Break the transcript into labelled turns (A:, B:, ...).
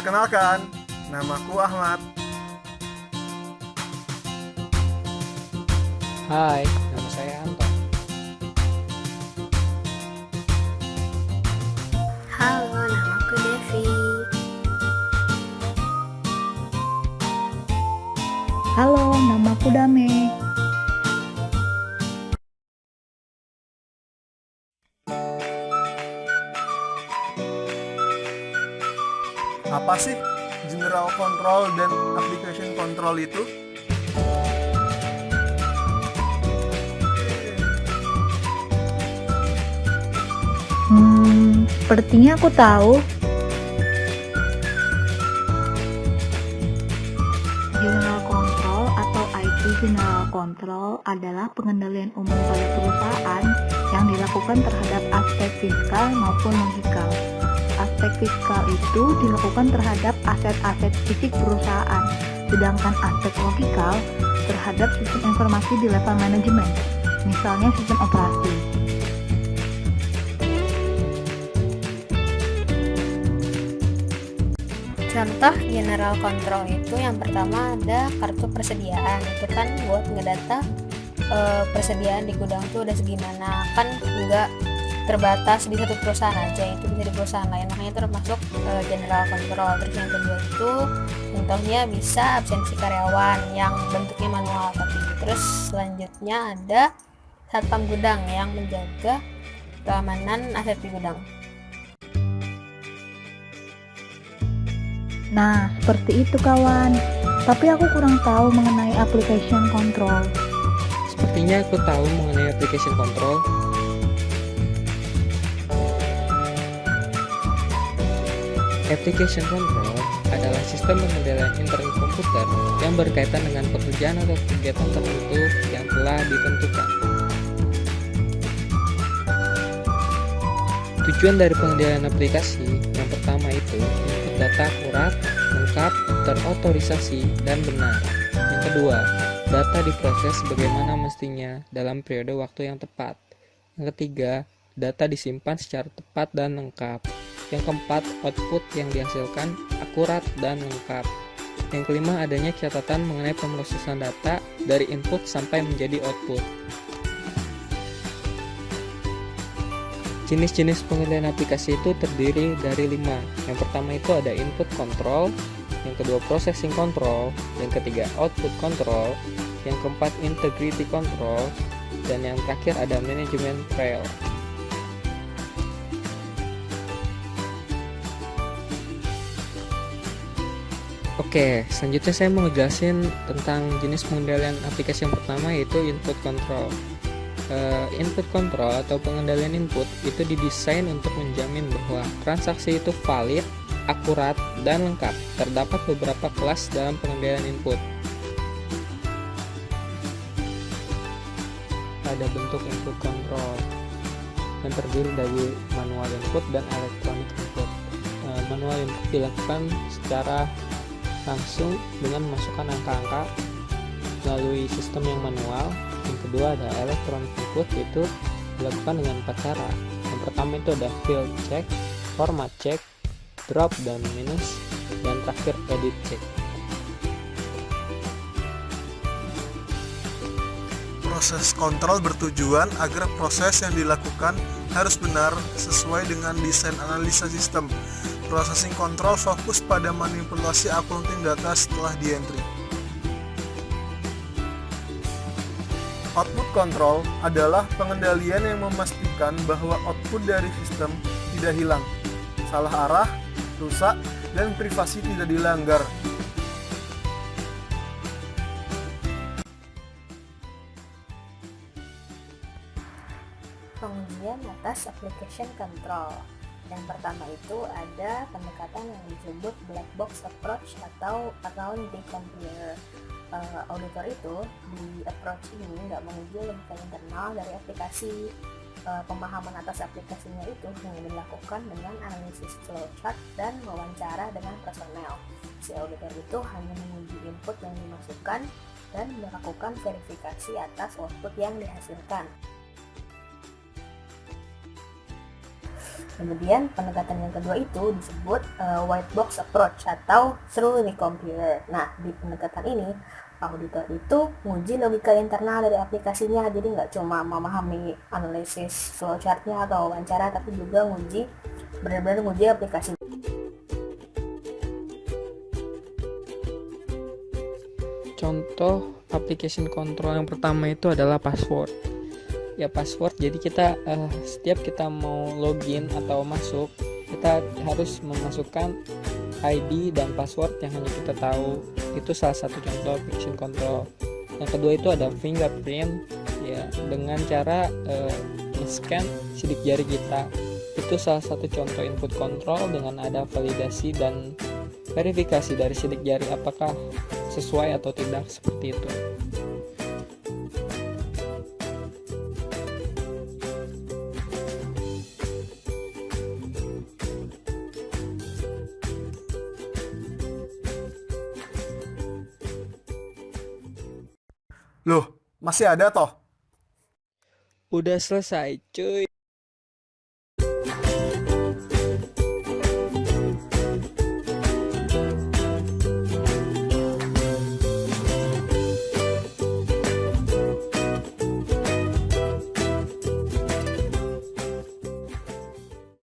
A: Perkenalkan, namaku Ahmad.
B: Hai, nama saya Anton.
C: Halo, namaku Devi.
D: Halo, namaku Dame.
A: Apa sih General Control dan Application Control itu?
D: Sepertinya aku tahu. General Control atau IT General Control adalah pengendalian umum pada perusahaan yang dilakukan terhadap aspek fiskal maupun logikal. Aspek fiskal itu dilakukan terhadap aset-aset fisik perusahaan, sedangkan aspek logikal terhadap sistem informasi di level manajemen, misalnya sistem operasi.
C: Contoh general control itu yang pertama ada kartu persediaan. Itu kan buat ngedata persediaan di gudang tuh udah segimana. Kan nggak terbatas di satu perusahaan aja, itu bisa di perusahaan lain, makanya itu termasuk general control. Terus yang kedua itu contohnya bisa absensi karyawan yang bentuknya manual tapi. Terus selanjutnya ada satpam gudang yang menjaga keamanan aset di gudang.
D: Nah, seperti itu kawan. Tapi aku kurang tahu mengenai application control.
B: Sepertinya aku tahu mengenai application control. Application control adalah sistem pengendalian internal komputer yang berkaitan dengan pekerjaan atau kegiatan tertentu yang telah ditentukan. Tujuan dari pengendalian aplikasi yang pertama itu input data akurat, lengkap, terotorisasi, dan benar. Yang kedua, data diproses sebagaimana mestinya dalam periode waktu yang tepat. Yang ketiga, data disimpan secara tepat dan lengkap. Yang keempat, output yang dihasilkan akurat dan lengkap. Yang kelima, adanya catatan mengenai pemrosesan data dari input sampai menjadi output. Jenis-jenis pengendalian aplikasi itu terdiri dari 5. Yang pertama itu ada input control, yang kedua processing control, yang ketiga output control, yang keempat integrity control, dan yang terakhir ada management trail. Oke, selanjutnya saya mau jelasin tentang jenis pengendalian aplikasi yang pertama yaitu input control. Input control atau pengendalian input itu didesain untuk menjamin bahwa transaksi itu valid, akurat, dan lengkap. Terdapat beberapa kelas dalam pengendalian input. Ada bentuk input control yang terdiri dari manual input dan electronic input. Manual input dilakukan secara langsung dengan memasukkan angka-angka melalui sistem yang manual. Yang kedua ada electronic input, yaitu dilakukan dengan 4 cara. Yang pertama itu ada field check, format check, drop dan minus, dan terakhir edit check.
A: Proses kontrol bertujuan agar proses yang dilakukan harus benar sesuai dengan desain analisa sistem. Processing control fokus pada manipulasi accounting data setelah di-entry. Output control adalah pengendalian yang memastikan bahwa output dari sistem tidak hilang, salah arah, rusak, dan privasi tidak dilanggar.
C: Pengujian atas application control. Yang pertama itu ada pendekatan yang disebut black box approach atau account decompare. Auditor itu di approach ini nggak menguji logika internal dari aplikasi. Pemahaman atas aplikasinya itu hanya dilakukan dengan analisis flowchart dan wawancara dengan personel. Si auditor itu hanya menguji input yang dimasukkan dan melakukan verifikasi atas output yang dihasilkan. Kemudian pendekatan yang kedua itu disebut white box approach atau through the computer. Nah, di pendekatan ini auditor itu nguji logika internal dari aplikasinya, jadi nggak cuma memahami analisis flowchartnya atau wawancara, tapi juga benar-benar nguji aplikasi.
B: Contoh application control yang pertama itu adalah password. Ya, password, jadi kita setiap kita mau login atau masuk, kita harus memasukkan ID dan password yang hanya kita tahu. Itu salah satu contoh application control. Yang kedua itu ada fingerprint, ya, dengan cara men-scan sidik jari kita. Itu salah satu contoh input control dengan ada validasi dan verifikasi dari sidik jari apakah sesuai atau tidak, seperti itu.
A: Loh, masih ada toh?
B: Udah selesai, cuy.